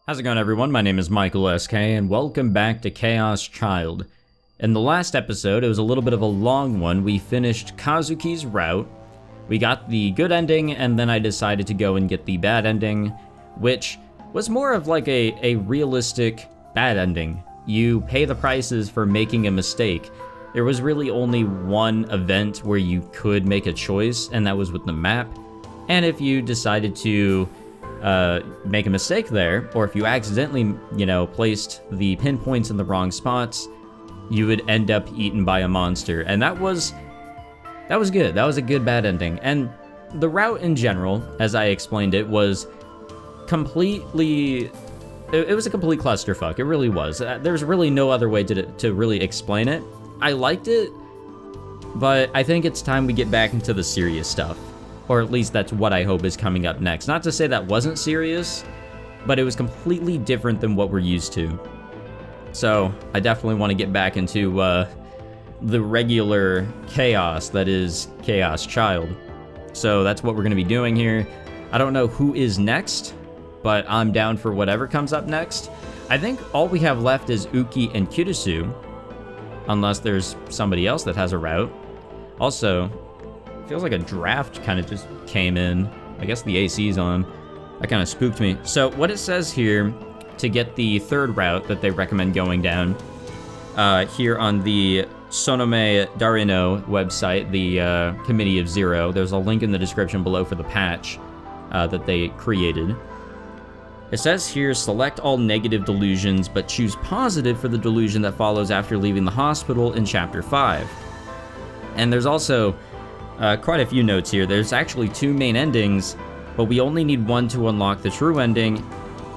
How's it going, everyone? My name is Michael SK, and welcome back to Chaos Child. In the last episode, it was a little bit of a long one. We finished Kazuki's route, we got the good ending, and then I decided to go and get the bad ending, which was more of like a realistic bad ending. You pay the prices for making a mistake. There was really only one event where you could make a choice, and that was with the map. And if you decided to make a mistake there, or if you accidentally, placed the pinpoints in the wrong spots, you would end up eaten by a monster. And that was good. That was a good bad ending. And the route in general, as I explained it, was completely... It was a complete clusterfuck. It really was. There's really no other way to really explain it. I liked it, but I think it's time we get back into the serious stuff. Or at least that's what I hope is coming up next. Not to say that wasn't serious, but it was completely different than what we're used to. So I definitely want to get back into the regular chaos that is Chaos Child. So that's what we're going to be doing here. I don't know who is next, but I'm down for whatever comes up next. I think all we have left is Uki and Kirisu, unless there's somebody else that has a route. Also, feels like a draft kind of just came in. I guess the AC's on. That kind of spooked me. So what it says here to get the third route that they recommend going down, here on the Sonome Darino website, the Committee of Zero, there's a link in the description below for the patch that they created. It says here, select all negative delusions, but choose positive for the delusion that follows after leaving the hospital in Chapter 5. And there's also quite a few notes here. There's actually two main endings, but we only need one to unlock the true ending,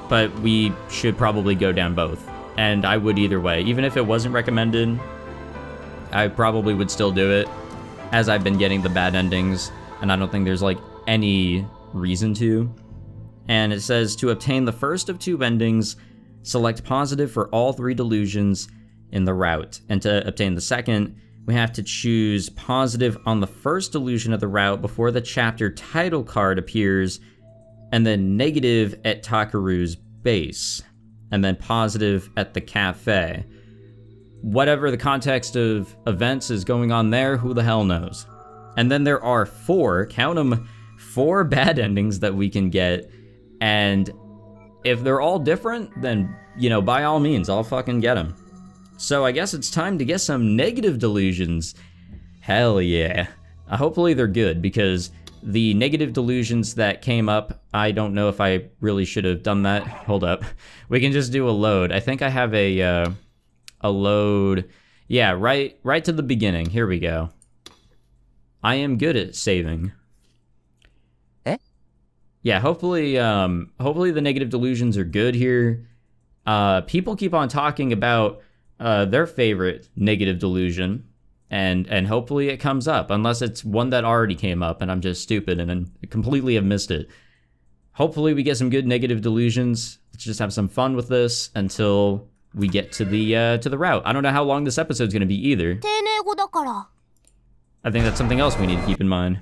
but we should probably go down both. And I would either way. Even if it wasn't recommended, I probably would still do it, as I've been getting the bad endings, and I don't think there's like any reason to. And it says, to obtain the first of two endings, select positive for all three delusions in the route. And to obtain the second, we have to choose positive on the first delusion of the route before the chapter title card appears, and then negative at Takuru's base, and then positive at the cafe. Whatever the context of events is going on there, who the hell knows? And then there are four, count them, 4 bad endings that we can get, and if they're all different, then, by all means, I'll fucking get them. So I guess it's time to get some negative delusions. Hell yeah. Hopefully they're good, because the negative delusions that came up, I don't know if I really should have done that. Hold up. We can just do a load. I think I have a load. Yeah, right to the beginning. Here we go. I am good at saving. Eh? Yeah, hopefully the negative delusions are good here. People keep on talking about their favorite negative delusion, and hopefully it comes up, unless it's one that already came up and I'm just stupid and completely have missed it. Hopefully we get some good negative delusions. Let's just have some fun with this until we get to the route. I don't know how long this episode's gonna be either. I think that's something else we need to keep in mind.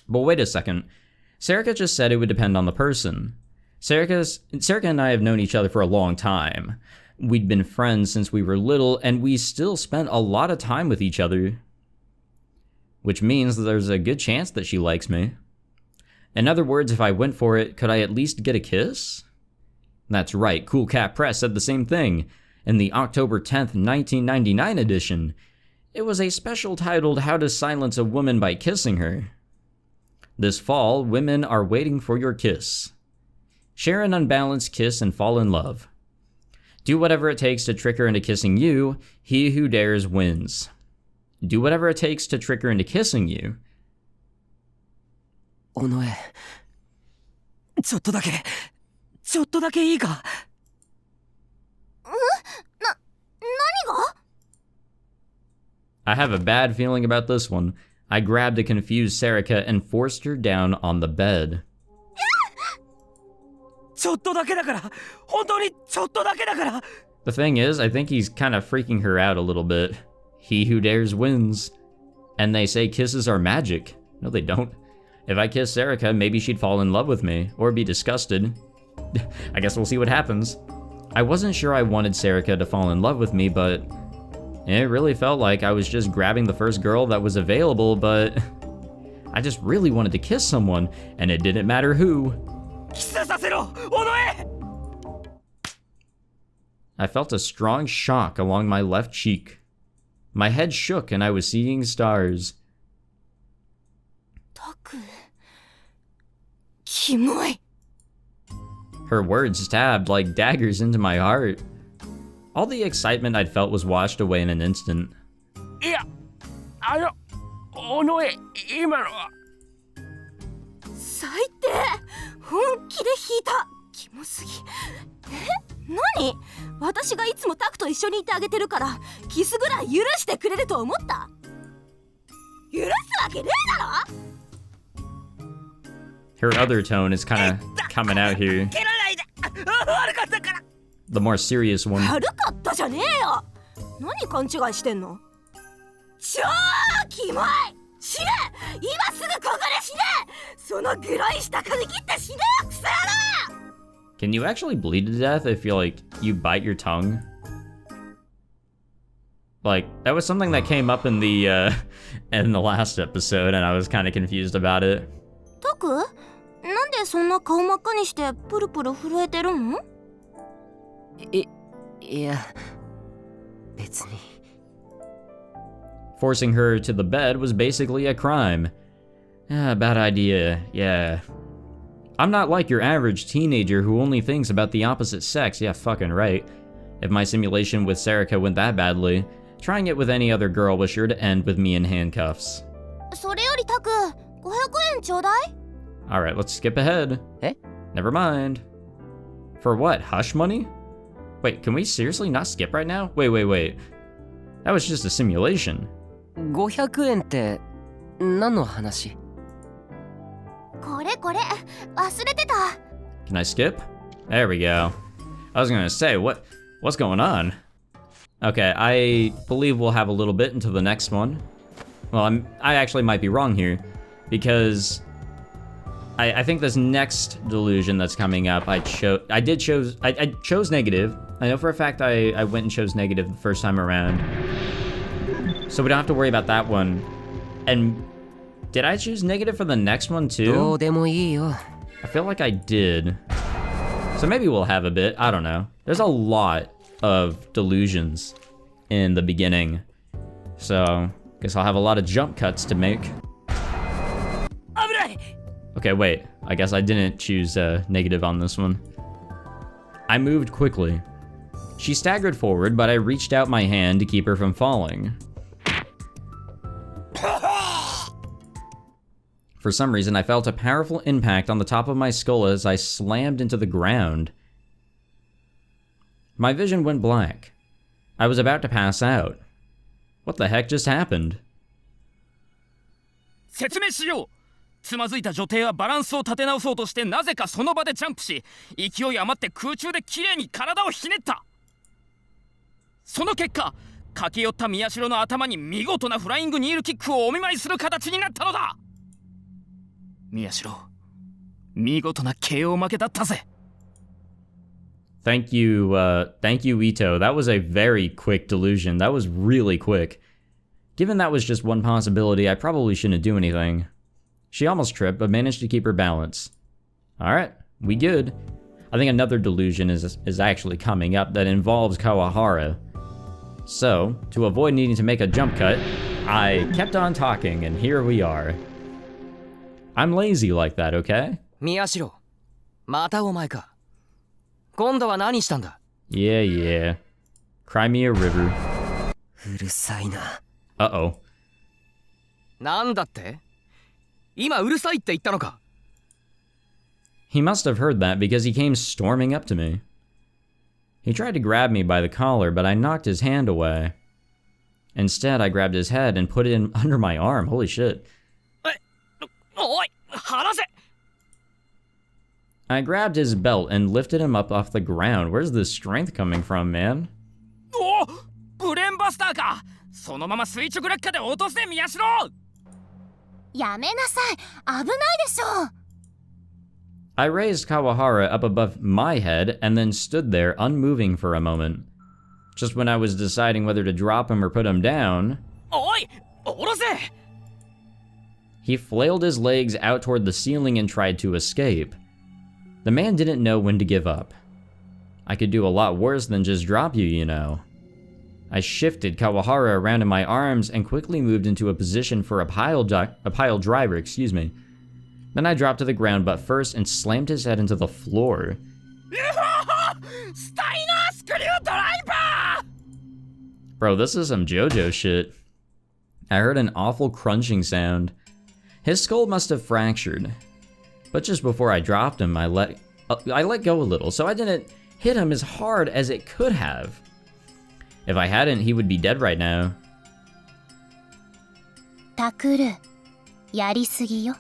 But wait a second. Serika just said it would depend on the person. Serika and I have known each other for a long time. We'd been friends since we were little, and we still spent a lot of time with each other. Which means that there's a good chance that she likes me. In other words, if I went for it, could I at least get a kiss? That's right, Cool Cat Press said the same thing in the October 10th, 1999 edition. It was a special titled How to Silence a Woman by Kissing Her. This fall, women are waiting for your kiss. Share an unbalanced kiss and fall in love. Do whatever it takes to trick her into kissing you. He who dares wins. Do whatever it takes to trick her into kissing you. Onoe, ちょっとだけいいか? 何が? I have a bad feeling about this one. I grabbed a confused Serika and forced her down on the bed. ちょっとだけだから、本当にちょっとだけだから。 The thing is, I think he's kind of freaking her out a little bit. He who dares wins. And they say kisses are magic. No, they don't. If I kissed Serika, maybe she'd fall in love with me, or be disgusted. I guess we'll see what happens. I wasn't sure I wanted Sarika to fall in love with me, but it really felt like I was just grabbing the first girl that was available, but I just really wanted to kiss someone, and it didn't matter who. I felt a strong shock along my left cheek. My head shook and I was seeing stars. Taku... キモい。 Her words stabbed like daggers into my heart. All the excitement I'd felt was washed away in an instant. いや、尾上、今のは。最低。本気で引いた。キモすぎ。何？私がいつもタクと一緒にいてあげてるからキスぐらい許してくれると思った？許すわけねえだろ。 Her other tone is kind of coming out here. The more serious one. 悪かったじゃねえよ。何勘違いしてんの？超キモい。死ね。今すぐここで死ね。そのグロい下髪切って死ねよクソ野郎。 Can you actually bleed to death if you like you bite your tongue? Like that was something that came up in the last episode, and I was kind of confused about it. タク？なんでそんな顔真っ赤にしてプルプル震えてるの？いや、別に。 Forcing her to the bed was basically a crime. Bad idea, yeah. I'm not like your average teenager who only thinks about the opposite sex, yeah, fucking right. If my simulation with Sarika went that badly, trying it with any other girl was sure to end with me in handcuffs. それよりタク、500円ちょうだい。 Alright, let's skip ahead. Eh? Never mind. For what, hush money? Wait, can we seriously not skip right now? Wait. That was just a simulation. 500円って何の話？これ忘れてた。 Can I skip? There we go. I was gonna say, what's going on? Okay, I believe we'll have a little bit until the next one. Well, I actually might be wrong here, because I think this next delusion that's coming up, I chose negative. I know for a fact I went and chose negative the first time around, so we don't have to worry about that one. And did I choose negative for the next one too? どうでもいいよ。 I feel like I did. So maybe we'll have a bit, I don't know. There's a lot of delusions in the beginning, so guess I'll have a lot of jump cuts to make. Okay, wait, I guess I didn't choose negative on this one. I moved quickly. She staggered forward, but I reached out my hand to keep her from falling. For some reason, I felt a powerful impact on the top of my skull as I slammed into the ground. My vision went black. I was about to pass out. What the heck just happened? 説明しよう。つまずいた女帝はバランスを立て直そうとしてなぜかその場でジャンプし、勢い余って空中できれいに体をひねった。その結果、駆け寄った宮代の頭に見事なフライングニールキックをお見舞いする形になったのだ。宮代、見事な KO 負けだったぜ。Thank you, Ito. That was a very quick delusion. That was really quick. Given that was just one possibility, I probably shouldn't do anything. She almost tripped, but managed to keep her balance. Alright, we good. I think another delusion is actually coming up that involves Kawahara. So, to avoid needing to make a jump cut, I kept on talking, and here we are. I'm lazy like that, okay? 宮代、またお前か。今度は何したんだ？ Yeah. Cry me a river. うるさいな。Uh-oh. なんだって？今うるさいって言ったのか？ He must have heard that because he came storming up to me. He tried to grab me by the collar, but I knocked his hand away. Instead, I grabbed his head and put it in under my arm. Holy shit. おい、離せ！ I grabbed his belt and lifted him up off the ground. Where's this strength coming from, man? おお、ブレーンバスターか。そのまま垂直落下で落とせ、宮代！やめなさい。危ないでしょ。I raised Kawahara up above my head and then stood there unmoving for a moment. Just when I was deciding whether to drop him or put him down, おい下ろせ he flailed his legs out toward the ceiling and tried to escape. The man didn't know when to give up. I could do a lot worse than just drop you, you know. I shifted Kawahara around in my arms and quickly moved into a position for a pile driver, Then I dropped to the ground butt first and slammed his head into the floor. スタイナースクリュードライバー Bro, this is some JoJo shit. I heard an awful crunching sound. His skull must have fractured. But just before I dropped him, I let go a little, so I didn't hit him as hard as it could have. If I hadn't, he would be dead right now. タクル、やりすぎよ。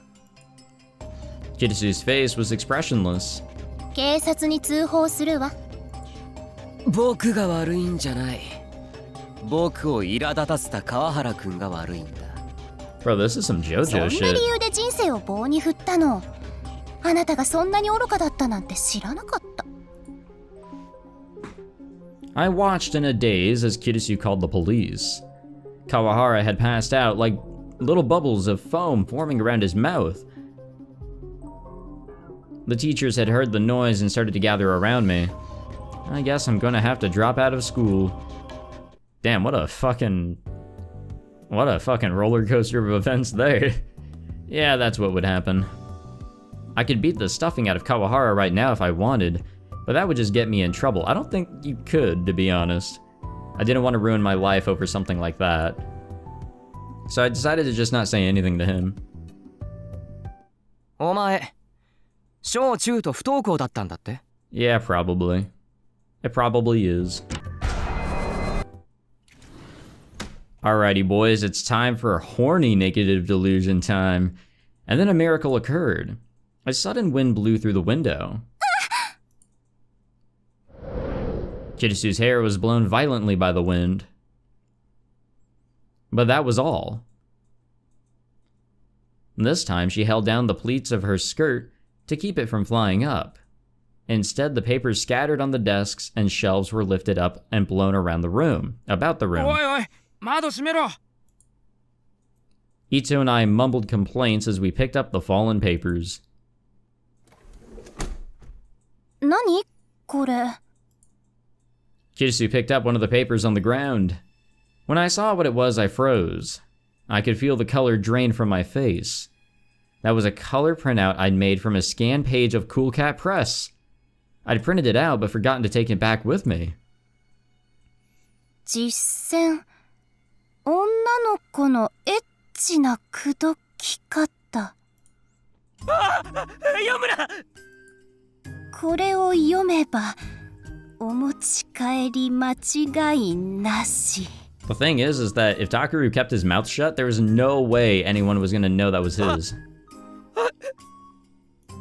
Kirisu's face was expressionless. 警察に通報するわ。僕が悪いんじゃない。僕を苛立たせた川原くんが悪いんだ。 Bro, this is some そん JoJo な shit. 理由で人生を棒に振ったの。あなたがそんなに愚かだったなんて知らなかった。 I watched in a daze as Kirisu called the police. Kawahara had passed out like little bubbles of foam forming around his mouth. The teachers had heard the noise and started to gather around me. I guess I'm gonna have to drop out of school. Damn, what a fucking roller coaster of events there. Yeah, that's what would happen. I could beat the stuffing out of Kawahara right now if I wanted, but that would just get me in trouble. I don't think you could, to be honest. I didn't want to ruin my life over something like that. So I decided to just not say anything to him. お前、小中と不登校だったんだって？ Yeah, probably. It probably is. Alrighty, boys, it's time for horny negative delusion time. And then a miracle occurred. A sudden wind blew through the window. Kirisu's hair was blown violently by the wind. But that was all. This time, she held down the pleats of her skirt to keep it from flying up. Instead, the papers scattered on the desks and shelves were lifted up and blown around the room, about the room. おいおい窓閉めろ Ito and I mumbled complaints as we picked up the fallen papers. 何これ。 Kirisu picked up one of the papers on the ground. When I saw what it was, I froze. I could feel the color drain from my face. That was a color printout I'd made from a scanned page of Cool Cat Press. I'd printed it out but forgotten to take it back with me. 実践。女の子のエッチな口説き方。読むなこれを読めばお持ち帰り間違いなし。 The thing is that if Takuru kept his mouth shut, there was no way anyone was gonna know that was his.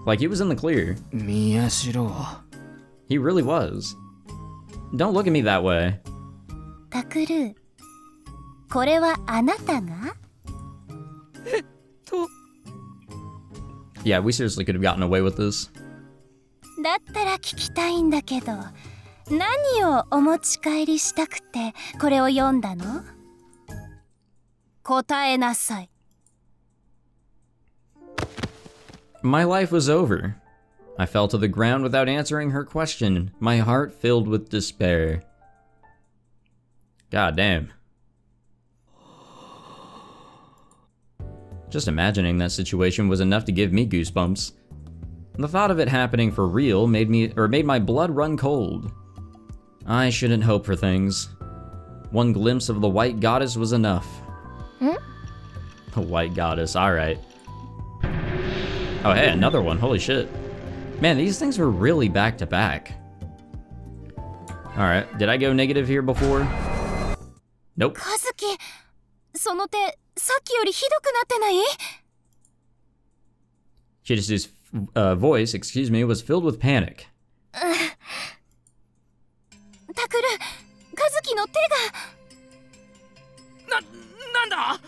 Like, he was in the clear. 宮代。 He really was. Don't look at me that way. タクル、これはあなたが？ Yeah, we seriously could have gotten away with this. だったら聞きたいんだけど、何をお持ち帰りしたくてこれを読んだの？答えなさい。 My life was over. I fell to the ground without answering her question, my heart filled with despair. God damn. Just imagining that situation was enough to give me goosebumps. The thought of it happening for real made my blood run cold. I shouldn't hope for things. One glimpse of the white goddess was enough. A white goddess, alright. Oh hey, another one, holy shit. Man, these things were really back to back. Alright, did I go negative here before? Nope. 和樹、その手、さっきよりひどくなってない？ Kirisu's voice, was filled with panic. タクル、和樹の手が。なんだ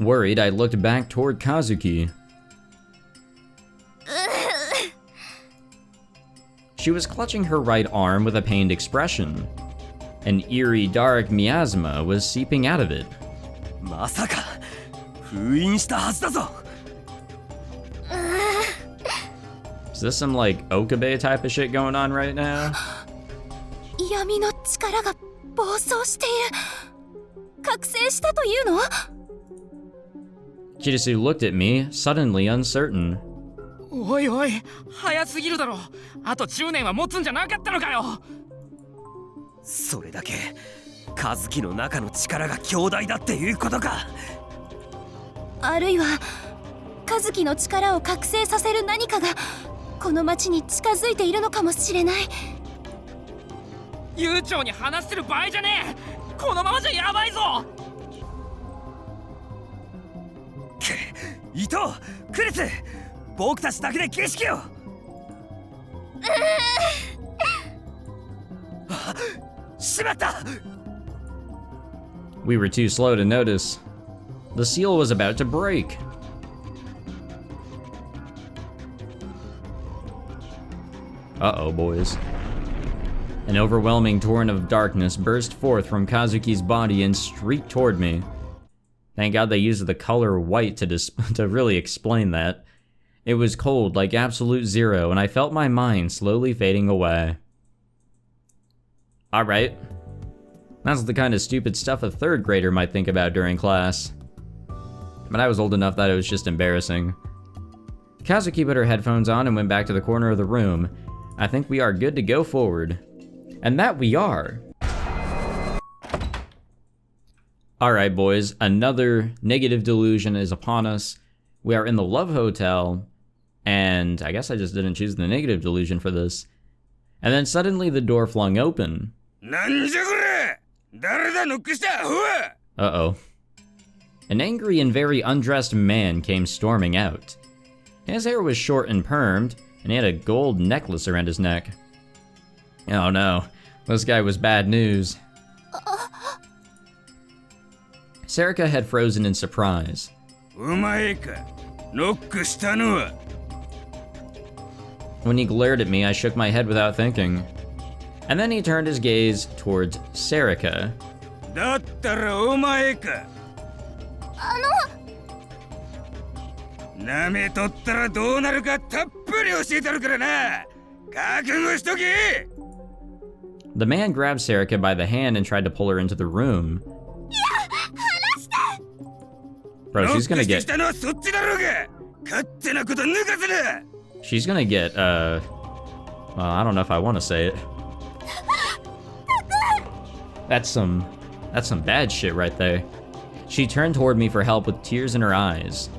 Worried, I looked back toward Kazuki. She was clutching her right arm with a pained expression. An eerie, dark miasma was seeping out of it. まさか封印したはずだぞ。 Is this some like Okabe type of shit going on right now? 闇の力が暴走している。覚醒したというの？ Chirisu looked at me, suddenly uncertain. おいおい、早すぎるだろ。あと10年は持つんじゃなかったのかよ。それだけ和樹の中の力が強大だっていうことか。あるいは和樹の力を覚醒させる何かがこの町に近づいているのかもしれない。悠長に話してる場合じゃねえ。このままじゃヤバいぞ。伊藤、クリス、僕たちだけで景色を。しまった。 We were too slow to notice. The seal was about to break. Uh-oh, boys. An overwhelming torrent of darkness burst forth from Kazuki's body and streaked toward me. Thank God they used the color white to really explain that. It was cold, like absolute zero, and I felt my mind slowly fading away. Alright. That's the kind of stupid stuff a third grader might think about during class. But I was old enough that it was just embarrassing. Kazuki put her headphones on and went back to the corner of the room. I think we are good to go forward. And that we are. Alright boys, another negative delusion is upon us. We are in the Love Hotel, and I guess I just didn't choose the negative delusion for this. And then suddenly the door flung open. Uh-oh. An angry and very undressed man came storming out. His hair was short and permed, and he had a gold necklace around his neck. Oh no, this guy was bad news. Serika had frozen in surprise. When he glared at me, I shook my head without thinking. And then he turned his gaze towards Serika. The man grabbed Serika by the hand and tried to pull her into the room. Bro, she's gonna get... She's gonna get, well, I don't know if I want to say it. That's some bad shit right there. She turned toward me for help with tears in her eyes.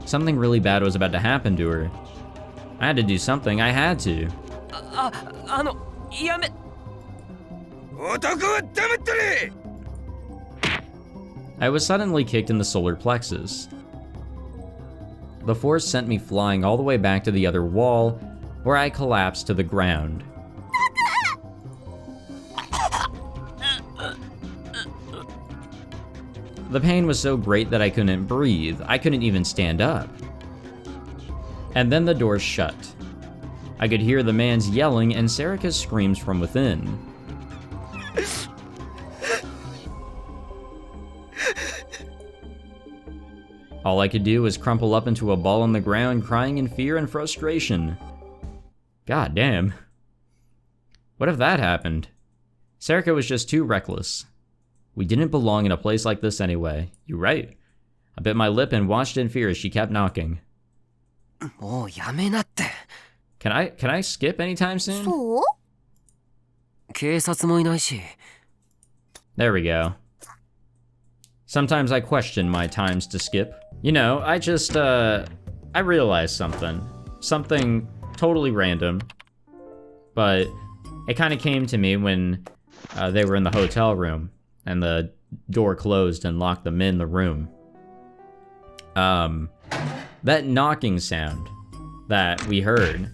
Something really bad was about to happen to her. I had to do something, I had to. I was suddenly kicked in the solar plexus. The force sent me flying all the way back to the other wall, where I collapsed to the ground. The pain was so great that I couldn't breathe. I couldn't even stand up. And then the door shut. I could hear the man's yelling and Serika's screams from within. All I could do was crumple up into a ball on the ground, crying in fear and frustration. God damn. What if that happened? Serika was just too reckless. We didn't belong in a place like this anyway. You're right. I bit my lip and watched in fear as she kept knocking. Can I skip anytime soon? そう？ 警察もいないし。 There we go. Sometimes I question my times to skip. You know, I realized something. Something totally random. But it kind of came to me when they were in the hotel room and the door closed and locked them in the room. That knocking sound that we heard,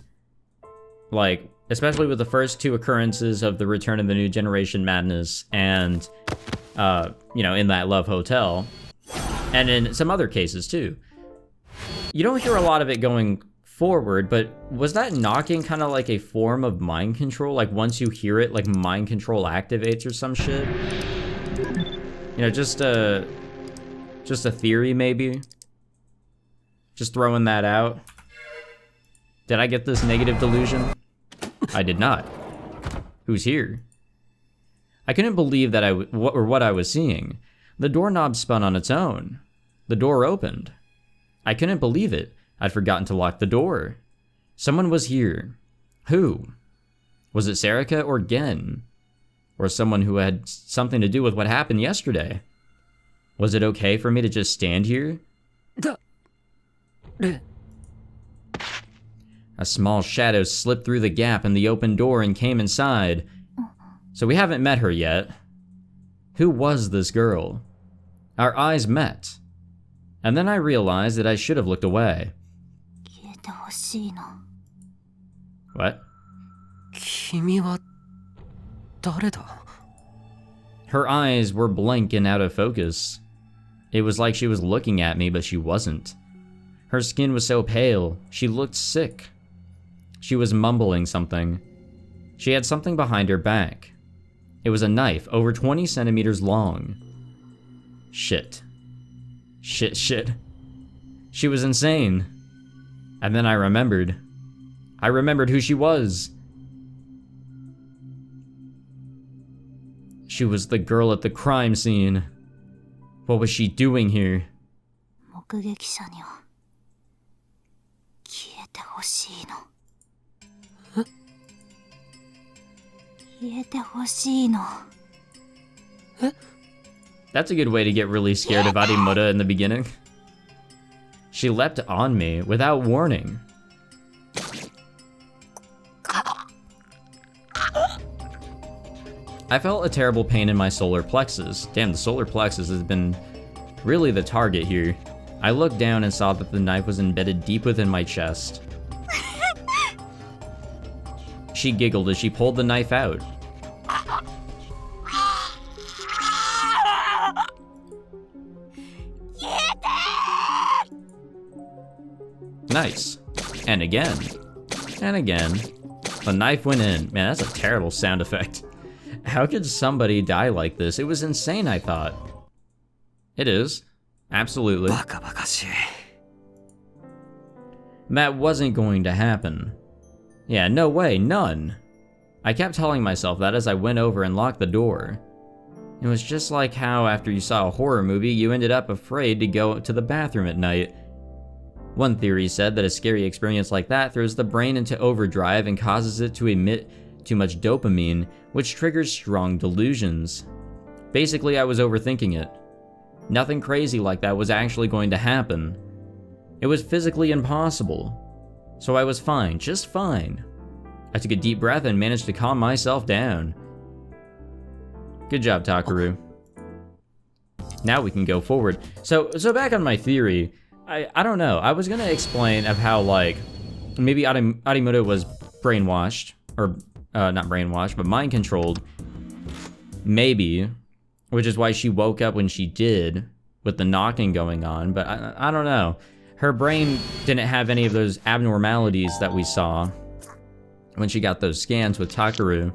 like, especially with the first two occurrences of the Return of the New Generation madness and, you know, in that Love Hotel, And in some other cases too. You don't hear a lot of it going forward, but was that knocking kind of like a form of mind control? Like once you hear it, like mind control activates or some shit? You know, just a theory maybe? Just throwing that out. Did I get this negative delusion? I did not. Who's here? I couldn't believe that what I was seeing. The doorknob spun on its own. The door opened. I couldn't believe it. I'd forgotten to lock the door. Someone was here. Who? Was it Sarika or Gen? Or someone who had something to do with what happened yesterday? Was it okay for me to just stand here? A small shadow slipped through the gap in the open door and came inside. So we haven't met her yet. Who was this girl? Our eyes met. And then I realized that I should have looked away. What? 君は誰だ? Her eyes were blank and out of focus. It was like she was looking at me, but she wasn't. Her skin was so pale, she looked sick. She was mumbling something. She had something behind her back. It was a knife over 20 centimeters long. Shit. Shit. She was insane. And then I remembered. I remembered who she was. She was the girl at the crime scene. What was she doing here? That's a good way to get really scared of Arimoto in the beginning. She leapt on me without warning. I felt a terrible pain in my solar plexus. Damn, the solar plexus has been really the target here. I looked down and saw that the knife was embedded deep within my chest. She giggled as she pulled the knife out. Nice. And again. And again. The knife went in. Man, that's a terrible sound effect. How could somebody die like this? It was insane, I thought. It is. Absolutely. That wasn't going to happen. Yeah, no way, none. I kept telling myself that as I went over and locked the door. It was just like how after you saw a horror movie, you ended up afraid to go to the bathroom at night. One theory said that a scary experience like that throws the brain into overdrive and causes it to emit too much dopamine, which triggers strong delusions. Basically, I was overthinking it. Nothing crazy like that was actually going to happen. It was physically impossible. So I was fine, just fine. I took a deep breath and managed to calm myself down. Good job, Takuru. Now we can go forward. So back on my theory, I don't know. I was gonna explain of how, like, maybe Arimoto was brainwashed, or not brainwashed, but mind controlled. Maybe, which is why she woke up when she did, with the knocking going on, but I don't know. Her brain didn't have any of those abnormalities that we saw when she got those scans with Takuru.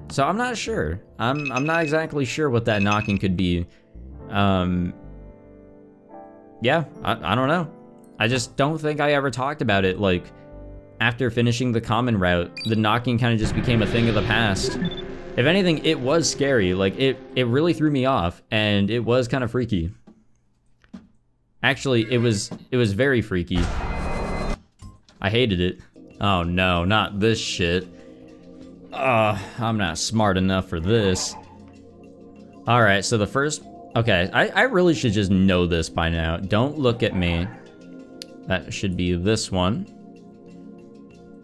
So I'm not sure. I'm not exactly sure what that knocking could be. Yeah, I don't know. I just don't think I ever talked about it. Like, after finishing the common route, the knocking kind of just became a thing of the past. If anything, it was scary. Like, it really threw me off, and it was kind of freaky. Actually, it was very freaky. I hated it. Oh no, not this shit. I'm not smart enough for this. Alright, so the first... Okay, I really should just know this by now. Don't look at me. That should be this one.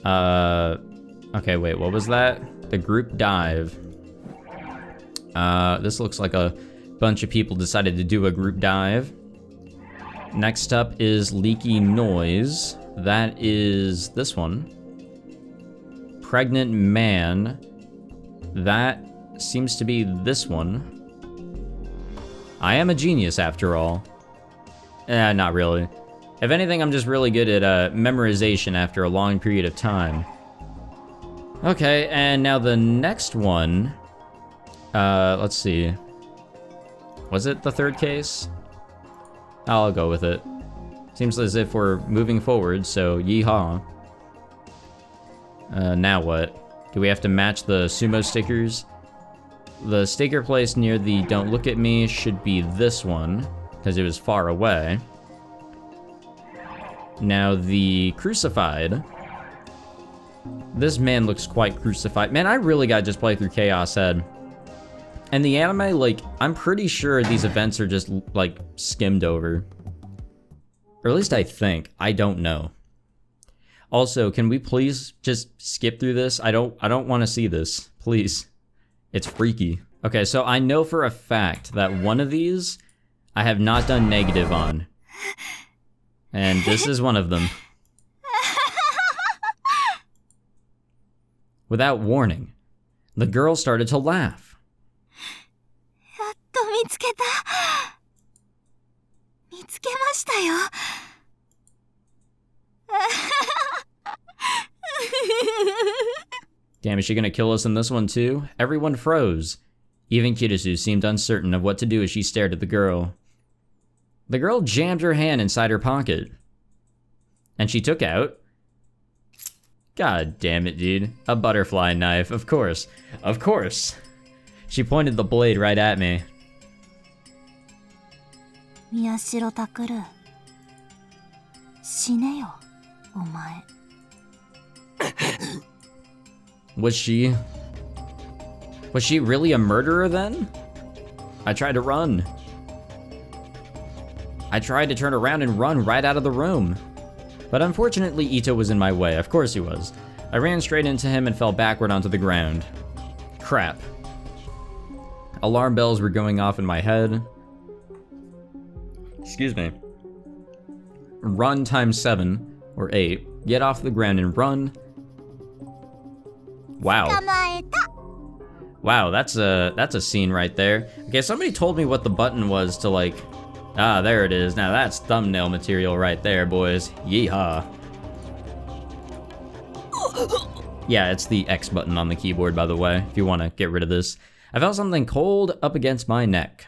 Okay, wait, what was that? The group dive. This looks like a bunch of people decided to do a group dive. Next up is leaky noise. That is this one. Pregnant man. That seems to be this one. I am a genius after all. Not really. If anything, I'm just really good at memorization after a long period of time. Okay, and now the next one. Let's see. Was it the third case? I'll go with it. Seems as if we're moving forward, so yeehaw. Now what? Do we have to match the sumo stickers? The sticker placed near the "Don't Look at Me" should be this one, because it was far away. Now the crucified. This man looks quite crucified. Man, I really gotta just play through Chaos Head. And the anime, like, I'm pretty sure these events are just, like, skimmed over. Or at least I think. I don't know. Also, can we please just skip through this? I don't want to see this. Please. It's freaky. Okay, so I know for a fact that one of these I have not done negative on. And this is one of them. Without warning, the girl started to laugh. やっと見つけた。見つけましたよ。Damn, is she gonna kill us in this one too? Everyone froze. Even Kirisu seemed uncertain of what to do as she stared at the girl. The girl jammed her hand inside her pocket. And she took out... God damn it, dude. A butterfly knife, of course. Of course. She pointed the blade right at me. 宮代拓死ねよ、お前。Was she really a murderer then? I tried to run. I tried to turn around and run right out of the room. But unfortunately, Ito was in my way. Of course he was. I ran straight into him and fell backward onto the ground. Crap. Alarm bells were going off in my head. Excuse me. Run times 7 or 8. Get off the ground and run. Wow. Wow, that's a scene right there. Okay, somebody told me what the button was to, like... Ah, there it is. Now that's thumbnail material right there, boys. Yeehaw. Yeah, it's the X button on the keyboard, by the way, if you want to get rid of this. I felt something cold up against my neck.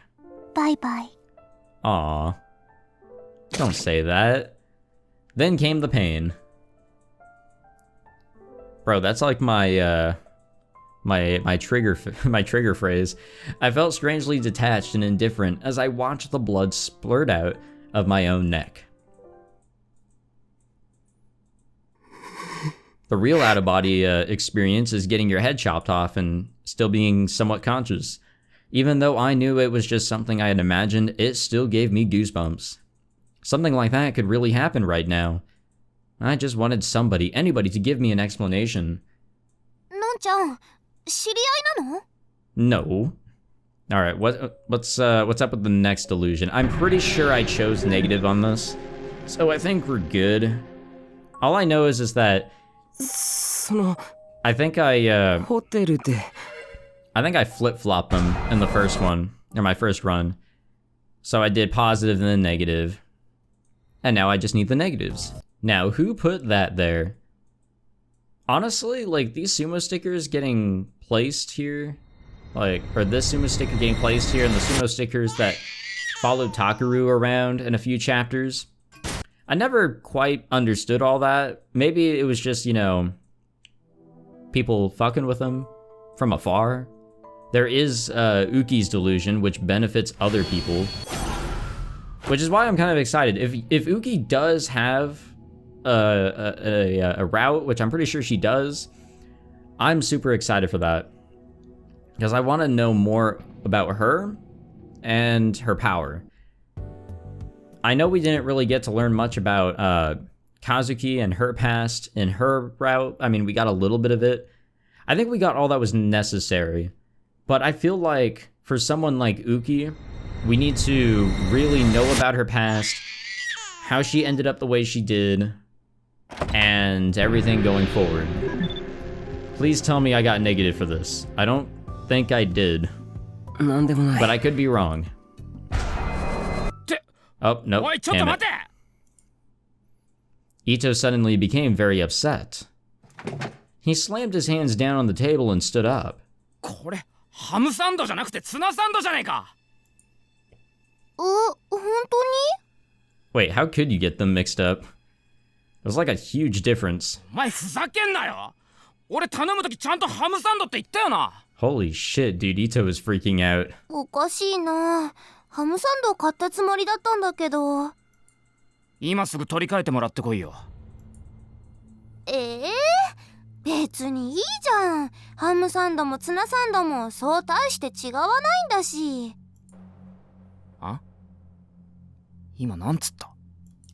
Bye bye. Aw. Don't say that. Then came the pain. Bro, that's like my trigger phrase. I felt strangely detached and indifferent as I watched the blood splurt out of my own neck. The real out-of-body experience is getting your head chopped off and still being somewhat conscious. Even though I knew it was just something I had imagined, it still gave me goosebumps. Something like that could really happen right now. I just wanted somebody, anybody, to give me an explanation. Non-chan, 知り合いなの? No. Alright, what's up with the next delusion? I'm pretty sure I chose negative on this, so I think we're good. All I know is that I think I flip-flopped them in the first one, or my first run. So I did positive and then negative. And now I just need the negatives. Now, who put that there? Honestly, like, these sumo stickers getting placed here, like, or this sumo sticker getting placed here, and the sumo stickers that followed Takuru around in a few chapters, I never quite understood all that. Maybe it was just, you know, people fucking with them from afar. There is Uki's delusion, which benefits other people, which is why I'm kind of excited. If Uki does have a route, which I'm pretty sure she does, I'm super excited for that, because I want to know more about her and her power. I know we didn't really get to learn much about Kazuki and her past in her route. I mean, we got a little bit of it. I think we got all that was necessary, but I feel like for someone like Uki, we need to really know about her past, how she ended up the way she did, and everything going forward. Please tell me I got negative for this. I don't think I did, but I could be wrong. Oh, nope. おいちょっと Damn 待 it. て Ito suddenly became very upset. He slammed his hands down on the table and stood up. これハムサンドじゃなくてツナサンドじゃねえか。本当に？ Wait, how could you get them mixed up? It was like a huge difference. お前ふざけんなよ。俺頼むときちゃんとハムサンドって言ったよな。 Holy shit, dude, Ito is freaking out. おかしいな。ハムサンドを買ったつもりだったんだけど。今すぐ取り替えてもらってこいよ。別にいいじゃん。ハムサンドもツナサンドもそう大して違わないんだし。あ？今なんつった？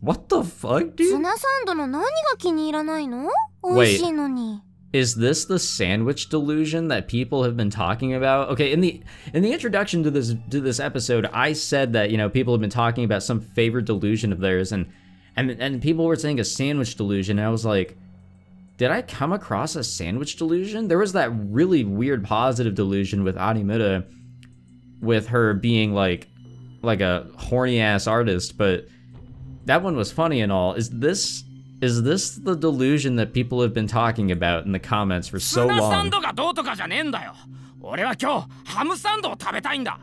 What the fuck, ツ dude? ナサンドの何が気に入らないの？美味しいのに。Is this the sandwich delusion that people have been talking about? Okay, in the introduction to this episode, I said that, you know, people have been talking about some favorite delusion of theirs, and people were saying a sandwich delusion, and I was like, did I come across a sandwich delusion? There was that really weird positive delusion with Animura, with her being like a horny ass artist, but that one was funny and all. Is this the delusion that people have been talking about in the comments for so ツナサン long? ドがどうとかじゃねえんだよ。俺は今日ハムサンドを食べたいんだ。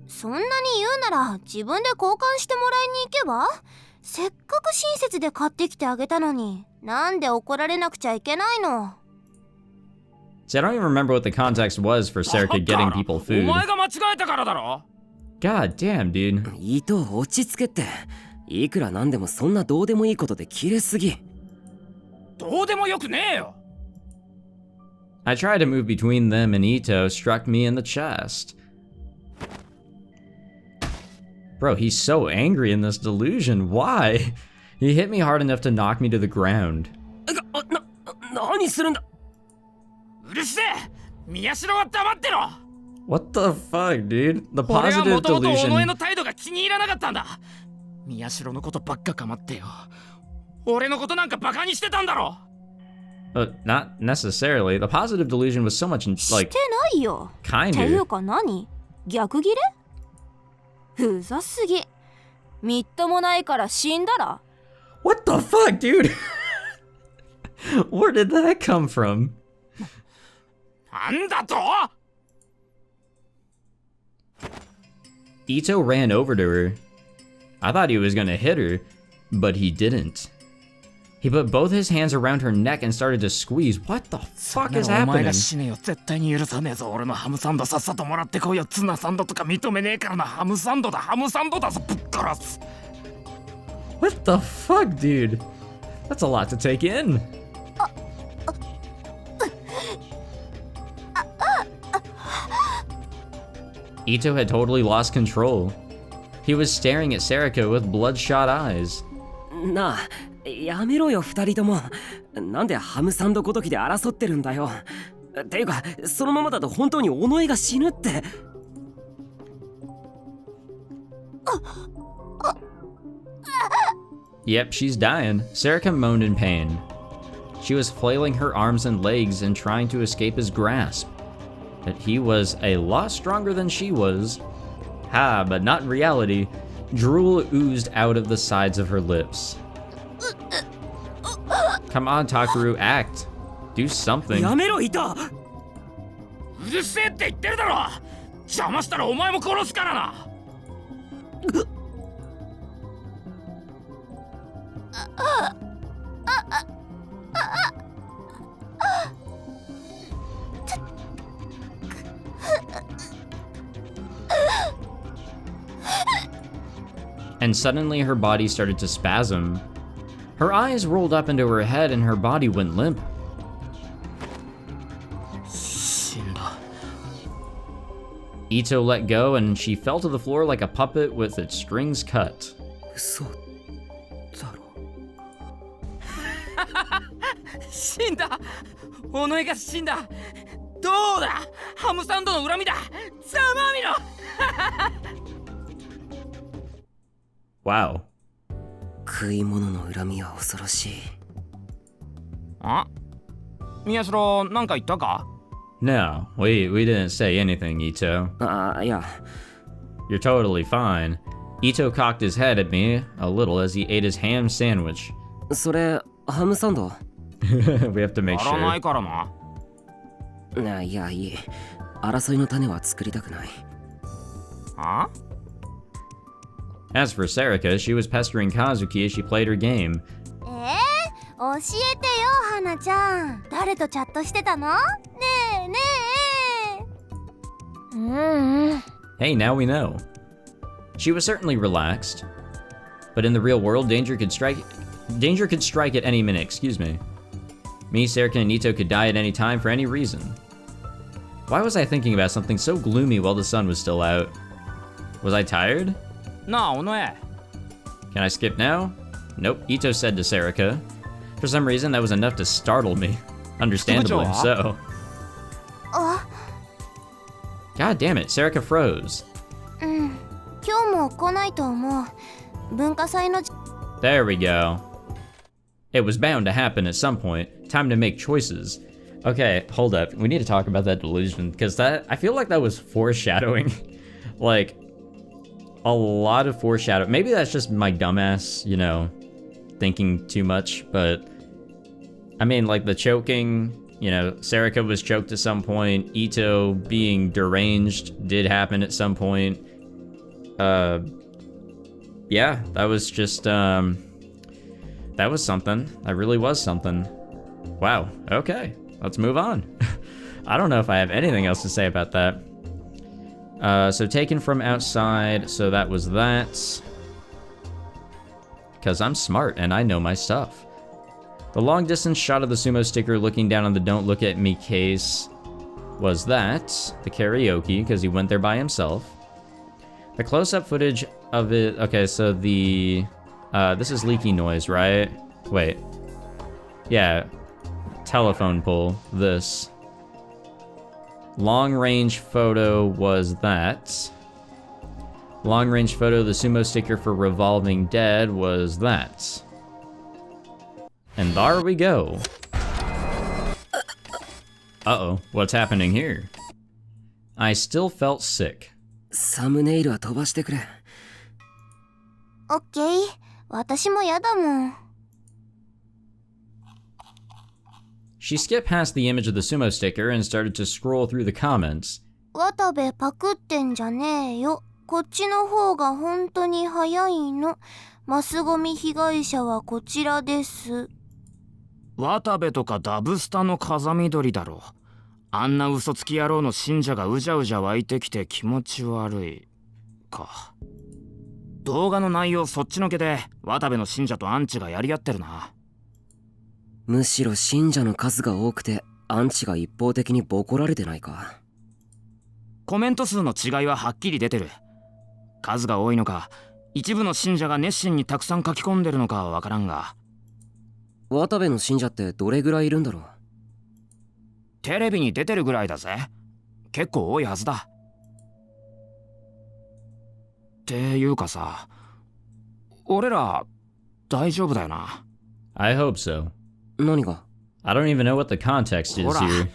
そんなに言うなら自分で交換してもらいに行けば？せっかく親切で買ってきてあげたのに、なんで怒られなくちゃいけないの？ See, I don't even remember what the context was for Serica getting people お food. 前が間違えたからだろ。 God damn, dude. 糸落ち着けって。いくらなんでもそんなどうでもいいことで切れすぎ。どうでもよくねえよ。 I tried to move between them and Ito struck me in the chest. Bro, he's so angry in this delusion. Why? He hit me hard enough to knock me to the ground. 何するんだ。うるせえ。宮代は黙ってろ。 What the fuck, dude? The 俺は positive もともとお前 delusion. の態度が気に入らなかったんだ。宮代のことばっか構ってよ。俺のことなんかバカにしてたんだろ。 Not necessarily. The positive delusion was so much し like てないよ。 kinder. っていうか何？逆ギレ？うざすぎ。みっともないから死んだら？ What the fuck, dude? Where did that come from? なんだと？ Ito ran over to her. I thought he was gonna hit her, but he didn't. He put both his hands around her neck and started to squeeze. What the fuck is お前 happening? が死ねよ。絶対に許さねえぞ。俺のハムサンドさっさともらってこいよ。ツナサンドとか認めねえからな。ハムサンドだぞ。ぶっ殺す。 What the fuck, dude? That's a lot to take in. Ito had totally lost control. He was staring at Serica with bloodshot eyes. なあ、やめろよ二人とも。なんでハムサンドごときで争ってるんだよ。ていうか、そのままだと本当に尾上が死ぬって。Yep, she's dying. Serica moaned in pain. She was flailing her arms and legs and trying to escape his grasp. But he was a lot stronger than she was. Ha, but not in reality. Drool oozed out of the sides of her lips. Come on, Takuru, act. Do something. やめろ、糸。うるせえって言ってるだろ。邪魔したらお前も殺すからな。And suddenly her body started to spasm. Her eyes rolled up into her head and her body went limp. 死んだ。 Ito let go and she fell to the floor like a puppet with its strings cut. 嘘だろ。死んだ。尾上が死んだ。どうだ。ハムサンドの恨みだ。ざまみろ。 Wow. 食い物の恨みは恐ろしい。あ？宮代なんか言ったか？ No, we didn't say anything, Ito. あ、いや。 You're totally fine. Ito cocked his head at me a little as he ate his ham sandwich. それハムサンド We have to make やらな sure. いからな。いやいい争いの種は作りたくないあ As for Sarika, she was pestering Kazuki as she played her game. 教えてよ花ちゃん、誰とチャットしてたの？ねえねえ。Hey, now we know. She was certainly relaxed, but in the real world, danger could strike at any minute, excuse me. Me, Sarika, and Ito could die at any time for any reason. Why was I thinking about something so gloomy while the sun was still out? Was I tired? なあおのえ。 Can I skip now? Nope, Ito said to Sarika. For some reason, that was enough to startle me. Understandably so. God damn it, Sarika froze. 今日も来ないと思う。文化祭の There we go. It was bound to happen at some point. Time to make choices. Okay, hold up. We need to talk about that delusion, because I feel like that was foreshadowing. Like, a lot of foreshadowing. Maybe that's just my dumbass, you know, thinking too much, but I mean, like the choking, you know, Sarika was choked at some point. Ito being deranged did happen at some point. Yeah, that was just, that was something. That really was something. Wow, okay, let's move on. I don't know if I have anything else to say about that. So taken from outside, so that was that. Because I'm smart and I know my stuff. The long distance shot of the sumo sticker looking down on the don't look at me case was that. The karaoke, because he went there by himself. The close-up footage of it, okay, so the, this is leaky noise, right? Wait. Yeah, telephone pole, this. Long-range photo was that. Long-range photo of the sumo sticker for Revolving Dead was that. And there we go. Uh-oh, what's happening here? I still felt sick. サムネイルは飛ばしてくれオッケー。私もやだもん。She skipped past the image of the sumo sticker and started to scroll through the comments. 渡部パクってんじゃねえよ。こっちの方が本当に早いの。マスゴミ被害者はこちらです。渡部とかダブスタの風見鶏だろ。あんな嘘つき野郎の信者がうじゃうじゃ湧いてきて気持ち悪いか。動画の内容そっちのけで渡部の信者とアンチがやり合ってるな。むしろ信者の数が多くてアンチが一方的にボコられてないか。コメント数の違いははっきり出てる。数が多いのか一部の信者が熱心にたくさん書き込んでるのかはわからんが。渡部の信者ってどれぐらいいるんだろう。テレビに出てるぐらいだぜ。結構多いはずだ。っていうかさ、俺ら大丈夫だよな。I hope so. 何が？ I don't even know what the context is ほら here.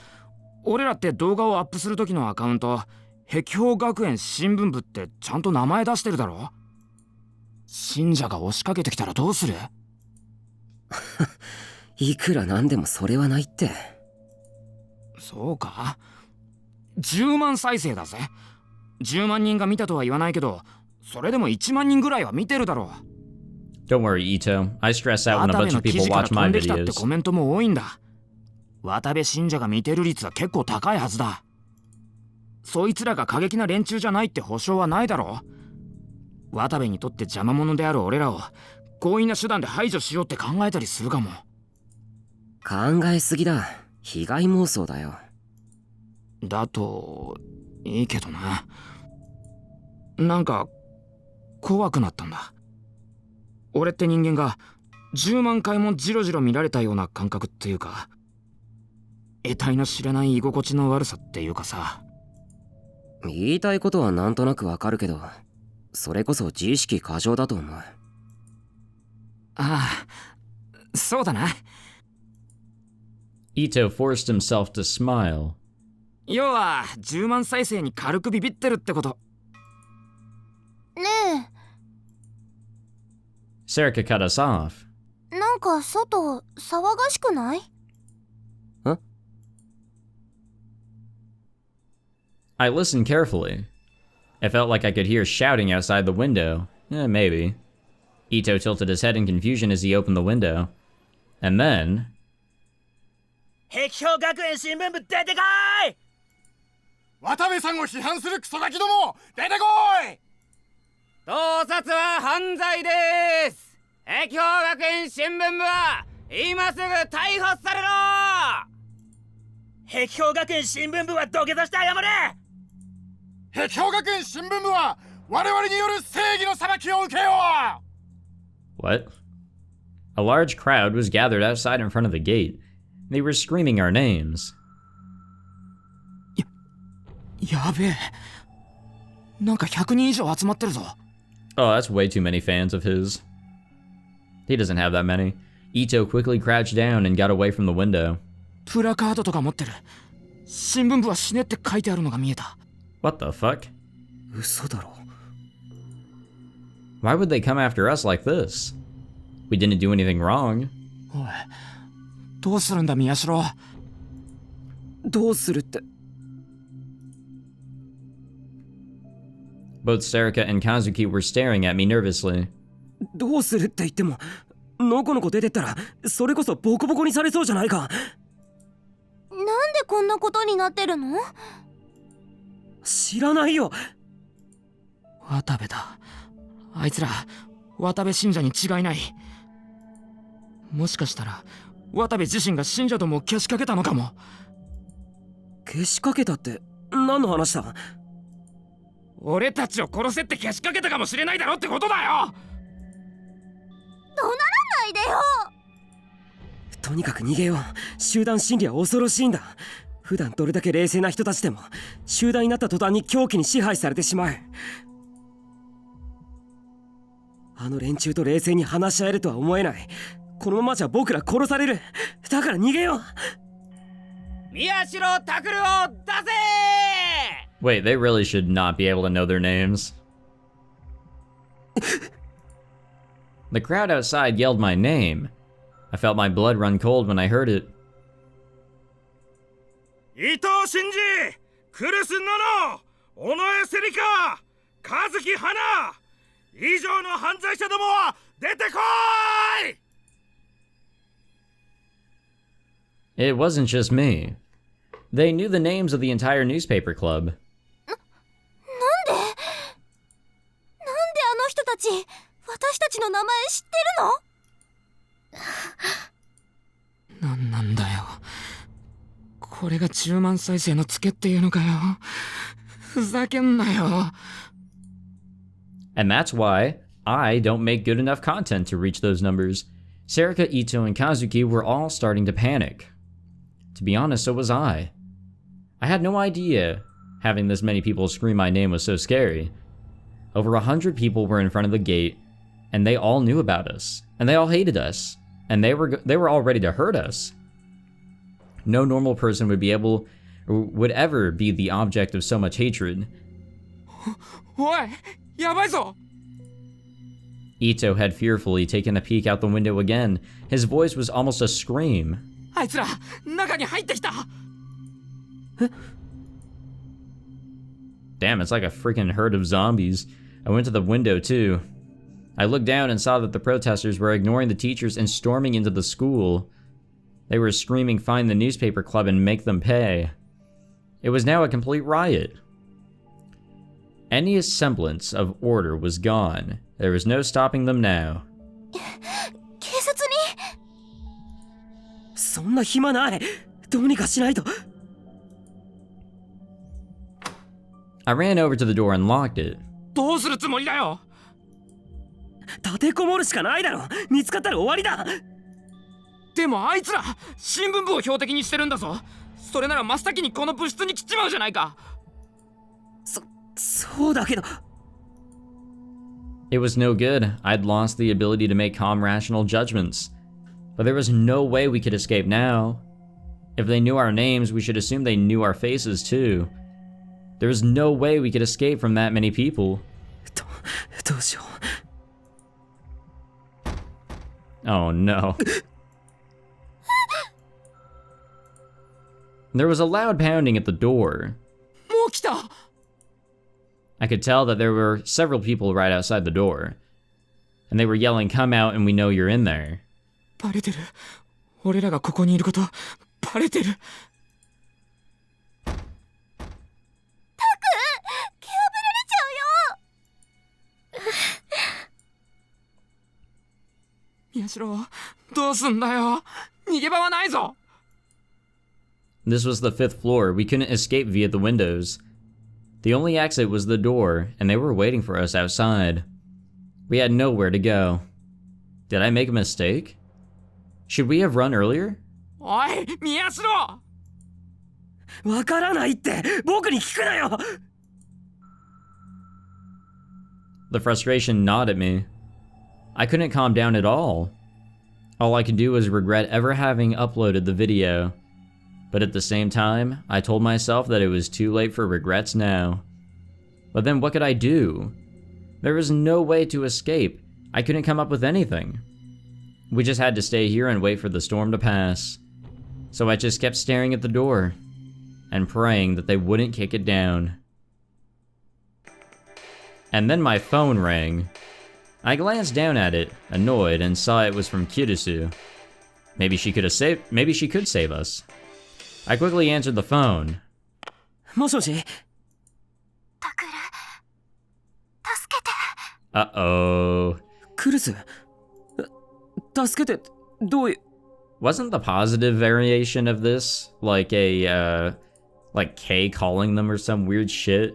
俺らって動画をアップする時のアカウント、碧峰学園新聞部ってちゃんと名前出してるだろ。信者が押しかけてきたらどうする？いくらなんでもそれはないって。そうか？ 10万再生だぜ。10万人が見たとは言わないけど、それでも1万人ぐらいは見てるだろう。 Don't worry, Ito. I stress out when a 渡部 bunch の of 記 people 事から watch 飛 my んできたって videos. コメントも多いんだ。渡部信者が見てる率は結構高いはずだ。そいつらが過激な連中じゃないって保証はないだろう。渡部にとって邪魔者である俺らを強引な手段で排除しようって考えたりするかも。考えすぎだ。被害妄想だよ。だといいけどな。なんか怖くなったんだ。俺って人間が10万回もジロジロ見られたような感覚っていうか、得体の知れない居心地の悪さっていうかさ。言いたいことはなんとなくわかるけど、それこそ自意識過剰だと思う。ああ、そうだな。Ito forced himself to smile. 要は10万再生に軽くビビってるってこと。ねえ、Serica cut us off. なんか外騒がしくない？ I listened carefully. It felt like I could hear shouting outside the window. Maybe. Ito tilted his head in confusion as he opened the window. And then... 壁氷学園新聞部出てこい！渡部さんを批判するクソガキども出てこい！盗撮は犯罪です。壁氷学園新聞部は今すぐ逮捕されろ！壁氷学園新聞部は土下座して謝れ！壁氷学園新聞部は我々による正義の裁きを受けよう！ What? A large crowd was gathered outside in front of the gate. They were screaming our names. やべえ。なんか100人以上集まってるぞ。Oh, that's way too many fans of his. He doesn't have that many. Ito quickly crouched down and got away from the window. プラカードとか持ってる。新聞部は死ねって書いてあるのが見えた。What the fuck? 嘘だろ。 Why would they come after us like this? We didn't do anything wrong. おい、どうするんだ宮代。どうするって。 Both Serica and Kazuki were staring at me nervously. どうするって言っても、のこのこ出てったら、それこそボコボコにされそうじゃないか。なんでこんなことになってるの？知らないよ。渡部だ。あいつら渡部信者に違いない。もしかしたら渡部自身が信者どもをけしかけたのかも。けしかけたって何の話だ？俺たちを殺せってけしかけたかもしれないだろってことだよ。怒鳴らないでよ。とにかく逃げよう。集団心理は恐ろしいんだ。普段どれだけ冷静な人たちでも集団になった途端に狂気に支配されてしまう。あの連中と冷静に話し合えるとは思えない。このままじゃ僕ら殺される。だから逃げよう。宮代拓郎出せ！ Wait, they really should not be able to know their names. The crowd outside yelled my name. I felt my blood run cold when I heard it. 伊藤真二、クルスノノ、尾上セリカ、和樹花、以上の犯罪者どもは出てこい！ It wasn't just me. They knew the names of the entire newspaper club. なんであの人たち私たちの名前知ってるの？なんなんだよ。これが10万再生のツケっていうのかよ。ふざけんなよ。And that's why I don't make good enough content to reach those numbers. Serica, Ito, and Kazuki were all starting to panic. To be honest, so was I. I had no idea having this many people scream my name was so scary. Over 100 people were in front of the gate, and they all knew about us, and they all hated us, and they were all ready to hurt us. No normal person would ever be the object of so much hatred. おい、やばいぞ。 Ito had fearfully taken a peek out the window again. His voice was almost a scream. あいつら中に入ってきた。 Damn, it's like a freaking herd of zombies. I went to the window too. I looked down and saw that the protesters were ignoring the teachers and storming into the school. They were screaming, "Find the newspaper club and make them pay." It was now a complete riot. Any semblance of order was gone. There was no stopping them now. 警察に？そんな暇ない。どうにかしないと。 I ran over to the door and locked it. どうするつもりだよ。立てこもるしかないだろ。見つかったら終わりだ。でもあいつら新聞部を標的にしてるんだぞ。それなら真っ先にこの部室に来ちまうじゃないか。そうだけど。 It was no good. I'd lost the ability to make calm, rational judgments. But there was no way we could escape now. If they knew our names, we should assume they knew our faces too. There was no way we could escape from that many people. どうしよう。Oh no. There was a loud pounding at the door. もう来た I could tell that there were several people right outside the door. And they were yelling, "Come out and we know you're in there." バレてる俺らがここにいることバレてる蹴破られちゃうよ。宮代どうすんだよ逃げ場はないぞ This was the 5th floor. We couldn't escape via the windows. The only exit was the door, and they were waiting for us outside. We had nowhere to go. Did I make a mistake? Should we have run earlier? おい宮代わからないって僕に聞くなよ The frustration gnawed at me. I couldn't calm down at all. All I could do was regret ever having uploaded the video. But at the same time, I told myself that it was too late for regrets now. But then what could I do? There was no way to escape. I couldn't come up with anything. We just had to stay here and wait for the storm to pass. So I just kept staring at the door and praying that they wouldn't kick it down. And then my phone rang. I glanced down at it, annoyed, and saw it was from Kirisu. Maybe she could save us. I quickly answered the phone. もしもしタクル、助けて。 Uh-oh. クルス助けてどういう Wasn't the positive variation of this like like Kay calling them or some weird shit?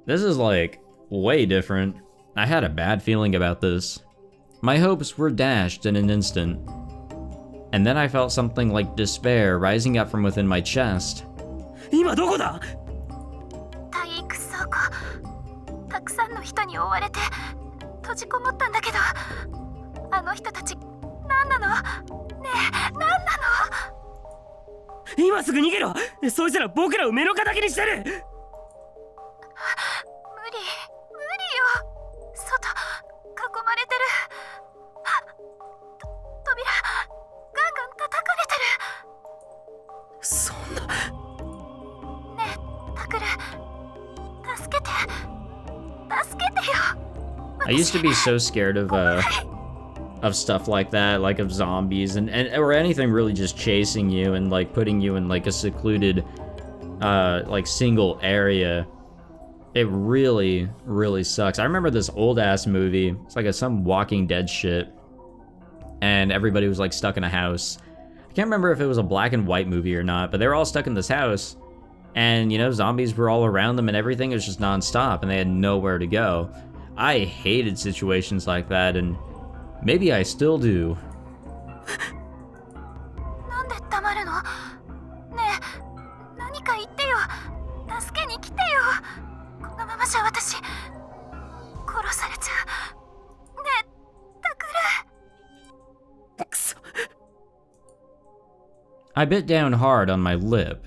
This is like way different. I had a bad feeling about this. My hopes were dashed in an instant. And then I felt something like despair rising up from within my chest. 今どこだ体育倉庫、たくさんの人に追われて閉じこもったんだけど、あの人たち何なの？ねえ、何なの？今すぐ逃げろそいつら僕らを目の敵にしてる無理よ、外囲まれてる。扉ガンガン叩かれてる。そんなねえ、タクル、助けてよ。 I used to be so scared of stuff like that, like of zombies and or anything really just chasing you and like putting you in like a secluded like single area. It really, really sucks. I remember this old ass movie. It's like some Walking Dead shit. And everybody was like stuck in a house. I can't remember if it was a black and white movie or not, but they were all stuck in this house. And, you know, zombies were all around them and everything was just nonstop and they had nowhere to go. I hated situations like that and maybe I still do. なんで黙るの？ねえ、何か言ってよ。助けに来てよ。このままじゃ私殺されちゃう。ねえ、タクル。くそ I bit down hard on my lip.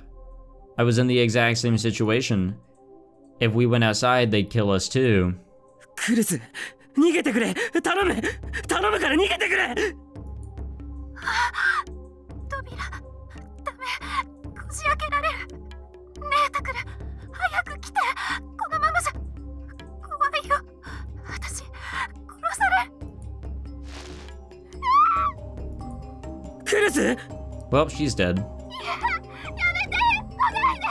I was in the exact same situation. If we went outside, they'd kill us too. クルス逃げてくれ頼むから逃げてくれ扉ダメ、こじ開けられる。ねえタクル、早く来て。このままじゃ怖いよ。私殺され。クルス Well, she's dead. やめて、来ないで。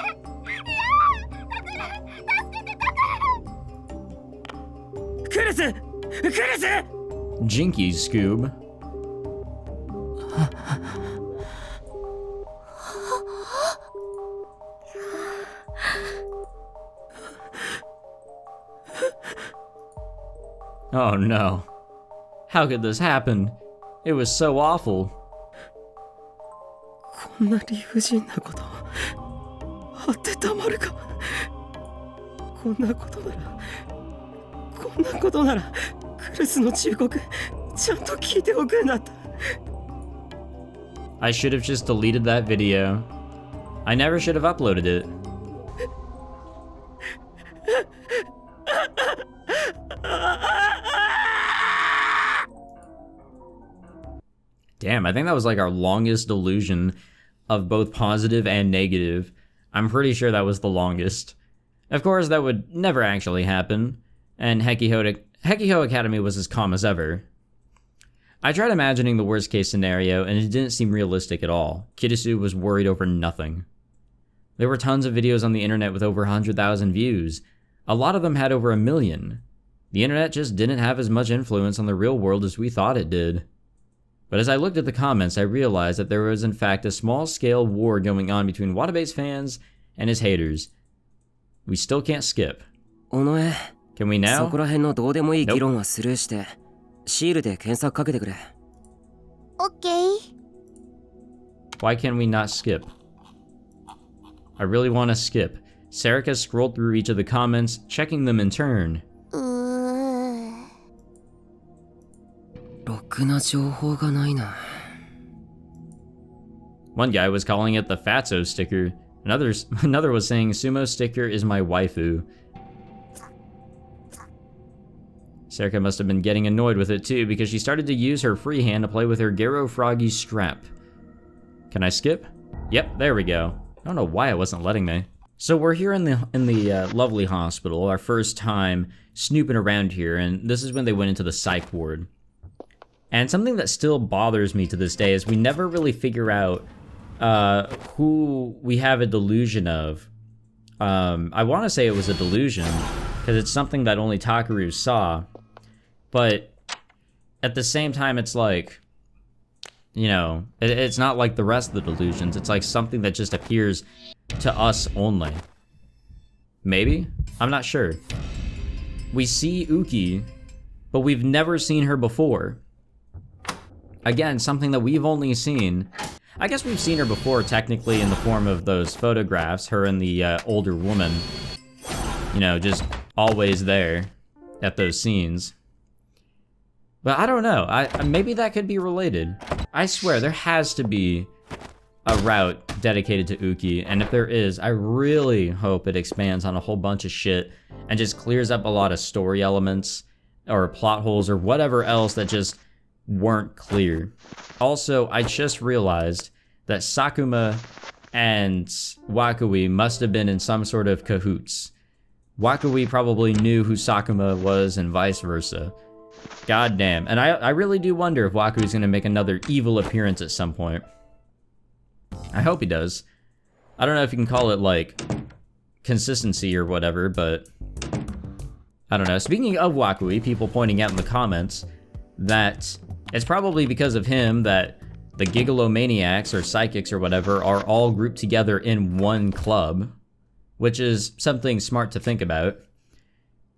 いやタクル、助けてタクル。クルス Jinky Scoob. Oh no. How could this happen? It was so awful. こんな理不尽なことあってたまるかこんなことならクルスの忠告ちゃんと聞いておくんだった I should have just deleted that video. I never should have uploaded it. Damn, I think that was like our longest delusion of both positive and negative. I'm pretty sure that was the longest. Of course, that would never actually happen, and Hekiho Academy was as calm as ever. I tried imagining the worst case scenario, and it didn't seem realistic at all. Kirisu was worried over nothing. There were tons of videos on the internet with over 100,000 views. A lot of them had over 1 million. The internet just didn't have as much influence on the real world as we thought it did. But as I looked at the comments, I realized that there was in fact a small-scale war going on between Watabe's fans and his haters. We still can't skip. Onoe, Can we now? そこら辺のどうでもいい議論はスルーして、シールで検索かけてくれ。オッケー。 Why can we not skip? I really want to skip. Sarika scrolled through each of the comments, checking them in turn. ろくな情報がないな。One guy was calling it the Fatso sticker. Another was saying Sumo sticker is my waifu. Sarika must have been getting annoyed with it too, because she started to use her free hand to play with her Garo Froggy strap. Can I skip? Yep, there we go. I don't know why it wasn't letting me. So we're here in the lovely hospital, our first time snooping around here, and this is when they went into the psych ward. And something that still bothers me to this day is we never really figure out who we have a delusion of. I want to say it was a delusion, because it's something that only Takuru saw. But at the same time, it's like, you know, it's not like the rest of the delusions. It's like something that just appears to us only. Maybe? I'm not sure. We see Uki, but we've never seen her before. Again, something that we've only seen. I guess we've seen her before, technically, in the form of those photographs, her and the older woman. You know, just always there at those scenes. But I don't know. Maybe that could be related. I swear, there has to be a route dedicated to Uki, and if there is, I really hope it expands on a whole bunch of shit and just clears up a lot of story elements or plot holes or whatever else that just weren't clear. Also, I just realized that Sakuma and Wakui must have been in some sort of cahoots. Wakui probably knew who Sakuma was and vice versa. God damn. And I really do wonder if Wakui's gonna make another evil appearance at some point. I hope he does. I don't know if you can call it, like, consistency or whatever, but I don't know. Speaking of Wakui, people pointing out in the comments that it's probably because of him that the gigalomaniacs or psychics or whatever are all grouped together in one club, which is something smart to think about.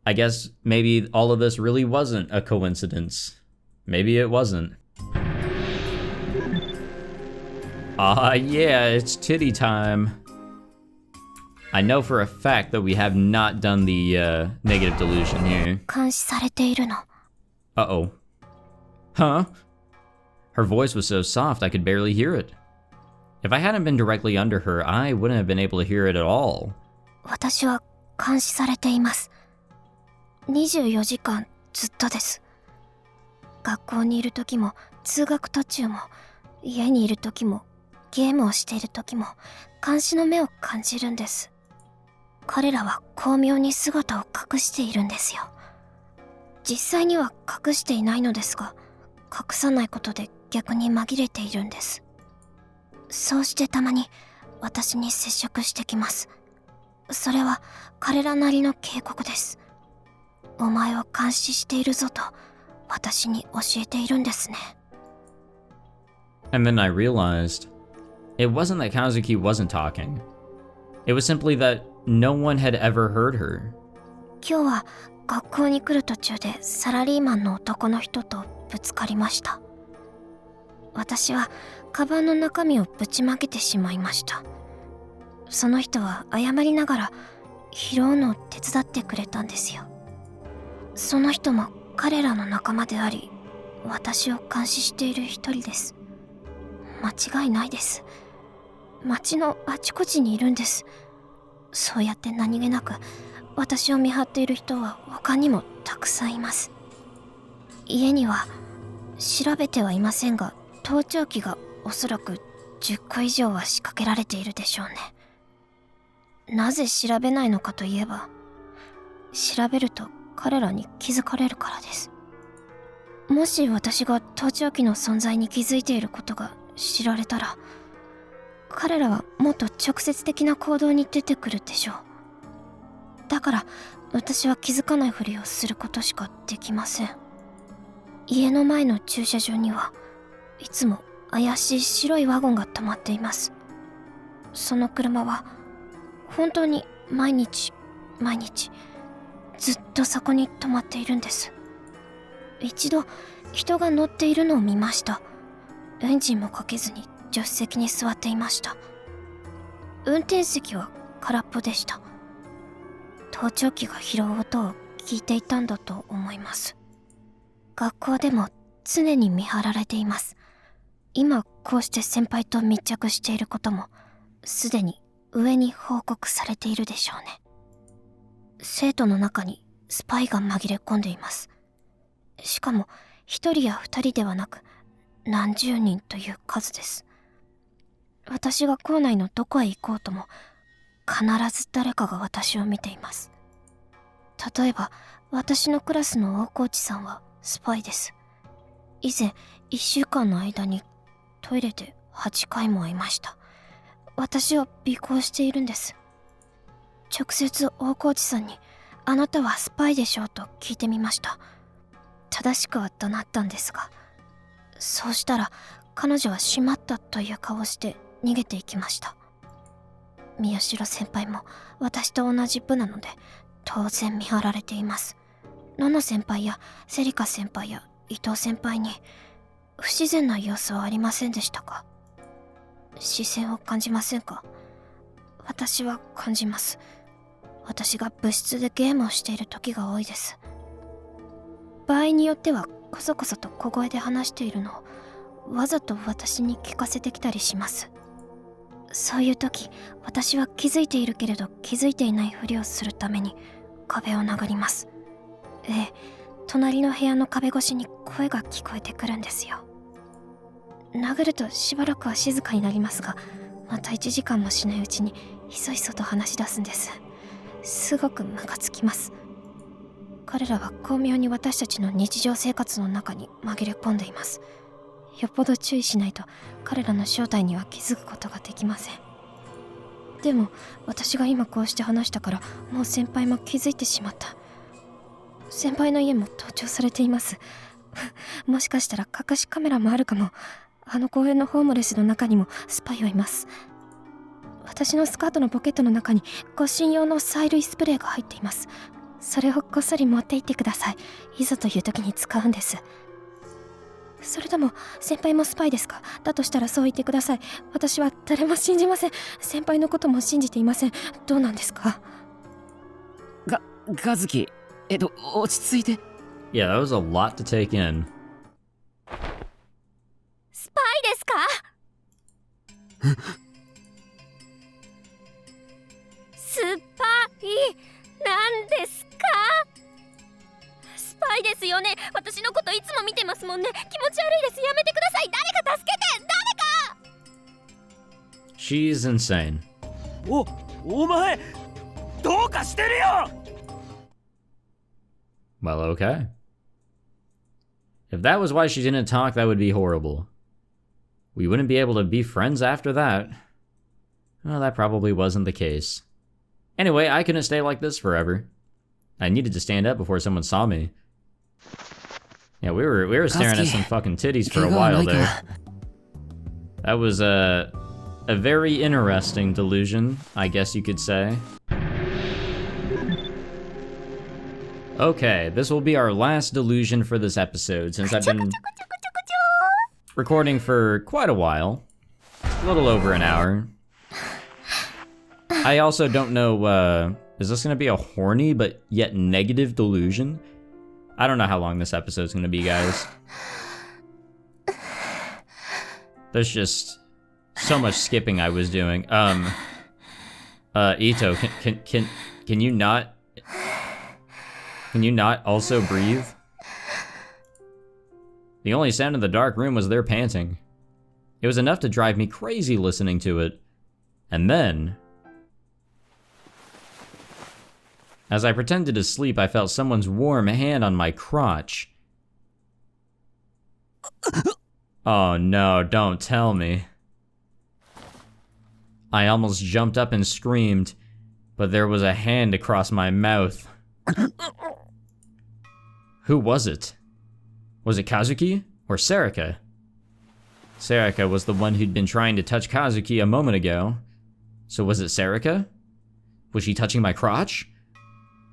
I guess maybe all of this really wasn't a coincidence. Maybe it wasn't. Yeah, it's titty time. I know for a fact that we have not done the negative delusion here. 監視されているの。 Uh-oh. Huh? Her voice was so soft I could barely hear it. If I hadn't been directly under her, I wouldn't have been able to hear it at all. 私は監視されています。24時間ずっとです。学校にいる時も、通学途中も、家にいる時も、ゲームをしている時も、監視の目を感じるんです。彼らは巧妙に姿を隠しているんですよ。実際には隠していないのですが、隠さないことで逆に紛れているんです。そうしてたまに私に接触してきます。それは彼らなりの警告です。お前を監視しているぞと私に教えているんですね。And then I realized, it wasn't that Kazuki wasn't talking. It was simply that no one had ever heard her. 今日は学校に来る途中でサラリーマンの男の人とぶつかりました。私はカバンの中身をぶちまけてしまいました。その人は謝りながら拾うのを手伝ってくれたんですよ。その人も彼らの仲間であり、私を監視している一人です。間違いないです。街のあちこちにいるんです。そうやって何気なく私を見張っている人は他にもたくさんいます。家には調べてはいませんが、盗聴器がおそらく10個以上は仕掛けられているでしょうね。なぜ調べないのかといえば、調べると彼らに気づかれるからです。もし私が盗聴器の存在に気づいていることが知られたら、彼らはもっと直接的な行動に出てくるでしょう。だから私は気づかないふりをすることしかできません。家の前の駐車場にはいつも怪しい白いワゴンが止まっています。その車は本当に毎日ずっとそこに止まっているんです。一度人が乗っているのを見ました。エンジンもかけずに助手席に座っていました。運転席は空っぽでした。盗聴器が拾う音を聞いていたんだと思います。学校でも常に見張られています。今こうして先輩と密着していることもすでに上に報告されているでしょうね。生徒の中にスパイが紛れ込んでいます。しかも1人や2人ではなく何十人という数です。私が校内のどこへ行こうとも必ず誰かが私を見ています。例えば私のクラスの大河内さんはスパイです。以前1週間の間にトイレで8回も会いました。私を尾行しているんです。直接大河内さんにあなたはスパイでしょうと聞いてみました。正しくは怒鳴ったんですが、そうしたら彼女はしまったという顔をして逃げていきました。宮代先輩も私と同じ部なので当然見張られています。野々先輩やセリカ先輩や伊藤先輩に不自然な様子はありませんでしたか？視線を感じませんか？私は感じます。私が部室でゲームをしている時が多いです。場合によってはこそこそと小声で話しているのをわざと私に聞かせてきたりします。そういう時、私は気づいているけれど気づいていないふりをするために壁を殴ります。ええ、隣の部屋の壁越しに声が聞こえてくるんですよ。殴るとしばらくは静かになりますが、また1時間もしないうちにひそひそと話し出すんです。すごくムカつきます。彼らは巧妙に私たちの日常生活の中に紛れ込んでいます。よっぽど注意しないと彼らの正体には気づくことができません。でも私が今こうして話したからもう先輩も気づいてしまった。先輩の家も盗聴されています。もしかしたら隠しカメラもあるかも。あの公園のホームレスの中にもスパイはいます。私のスカートのポケットの中に護身用の催涙スプレーが入っています。それをこっそり持って行ってください。いざという時に使うんです。それとも先輩もスパイですか？だとしたらそう言ってください。私は誰も信じません。先輩のことも信じていません。どうなんですか？ガズキ、落ち着いて。Yeah, that was a lot to take in. スパイですか？スパイなんですか？スパイですよね。私のこといつも見てますもんね。気持ち悪いです。やめてください。誰か助けて。誰か。 She's insane. お前どうかしてるよ。 Well, okay. If that was why she didn't talk, that would be horrible. We wouldn't be able to be friends after that. Well, that probably wasn't the case. Anyway, I couldn't stay like this forever. I needed to stand up before someone saw me. Yeah, we were staring at some fucking titties for a while there. That was a very interesting delusion, I guess you could say. Okay, this will be our last delusion for this episode, since I've been recording for quite a while. A little over an hour. I also don't know, is this gonna be a horny but yet negative delusion? I don't know how long this episode's gonna be, guys. There's just so much skipping I was doing. Ito, can you not... Can you not also breathe? The only sound in the dark room was their panting. It was enough to drive me crazy listening to it. And then, as I pretended to sleep, I felt someone's warm hand on my crotch. Oh no, don't tell me. I almost jumped up and screamed, but there was a hand across my mouth. Who was it? Was it Kazuki or Sarika? Sarika was the one who'd been trying to touch Kazuki a moment ago. So was it Sarika? Was she touching my crotch?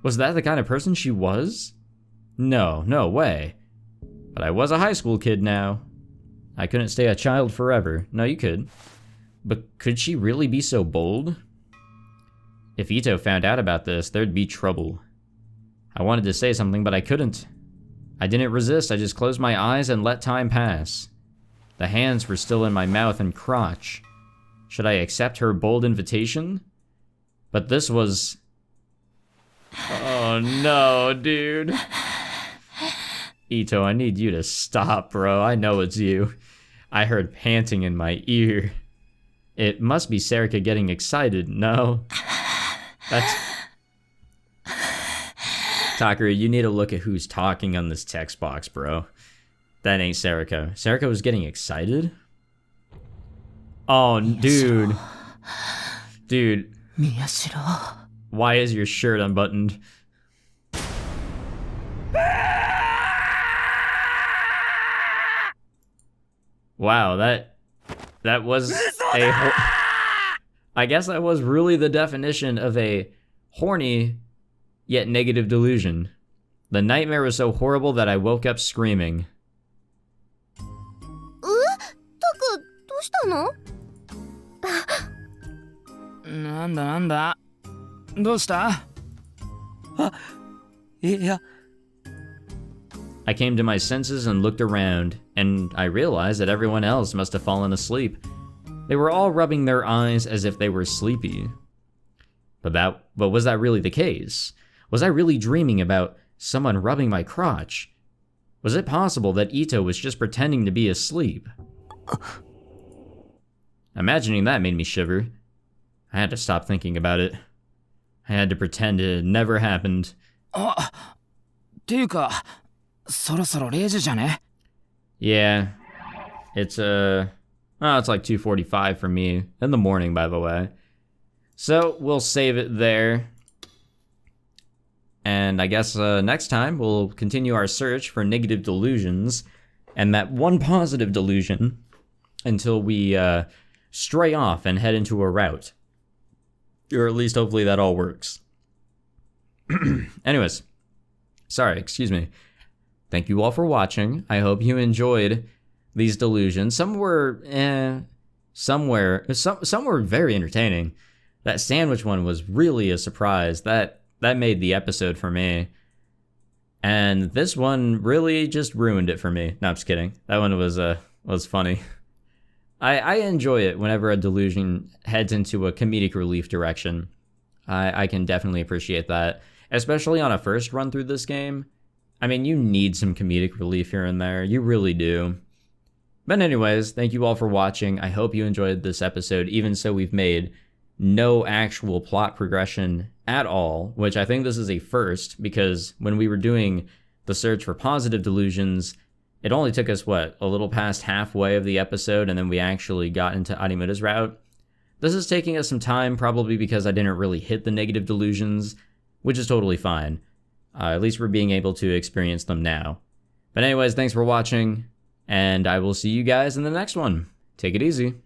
Was that the kind of person she was? No, no way. But I was a high school kid now. I couldn't stay a child forever. No, you could. But could she really be so bold? If Ito found out about this, there'd be trouble. I wanted to say something, but I couldn't. I didn't resist, I just closed my eyes and let time pass. The hands were still in my mouth and crotch. Should I accept her bold invitation? But this was... Oh no, dude. Ito, I need you to stop, bro. I know it's you. I heard panting in my ear. It must be Sarika getting excited, no? That's... Takuru, you need to look at who's talking on this text box, bro. That ain't Sarika. Sarika was getting excited? Oh, dude. Dude. Miyashiro. Why is your shirt unbuttoned? Wow, that was I guess that was really the definition of a horny yet negative delusion. The nightmare was so horrible that I woke up screaming. タク、どうしたの？なんだなんだ。どうした？いや、 I came to my senses and looked around, and I realized that everyone else must have fallen asleep. They were all rubbing their eyes as if they were sleepy. But was that really the case? Was I really dreaming about someone rubbing my crotch? Was it possible that Ito was just pretending to be asleep? Imagining that made me shiver. I had to stop thinking about it. I had to pretend it had never happened. っていうか、そろそろ0時じゃね? Yeah. It's it's like 2:45 for me. In the morning, by the way. So, we'll save it there. And I guess next time, we'll continue our search for negative delusions and that one positive delusion until we stray off and head into a route. Or at least hopefully that all works. Anyways. Sorry, excuse me. Thank you all for watching. I hope you enjoyed these delusions. Some were, some were very entertaining. That sandwich one was really a surprise. That made the episode for me. And this one really just ruined it for me. No, I'm just kidding. That one was funny. I enjoy it whenever a delusion heads into a comedic relief direction. I can definitely appreciate that. Especially on a first run through this game. I mean, you need some comedic relief here and there. You really do. But anyways, thank you all for watching. I hope you enjoyed this episode. Even so, we've made no actual plot progression at all, which I think this is a first, because when we were doing the search for positive delusions, it only took us, a little past halfway of the episode, and then we actually got into Animuta's route. This is taking us some time, probably because I didn't really hit the negative delusions, which is totally fine. At least we're being able to experience them now. But anyways, thanks for watching, and I will see you guys in the next one. Take it easy.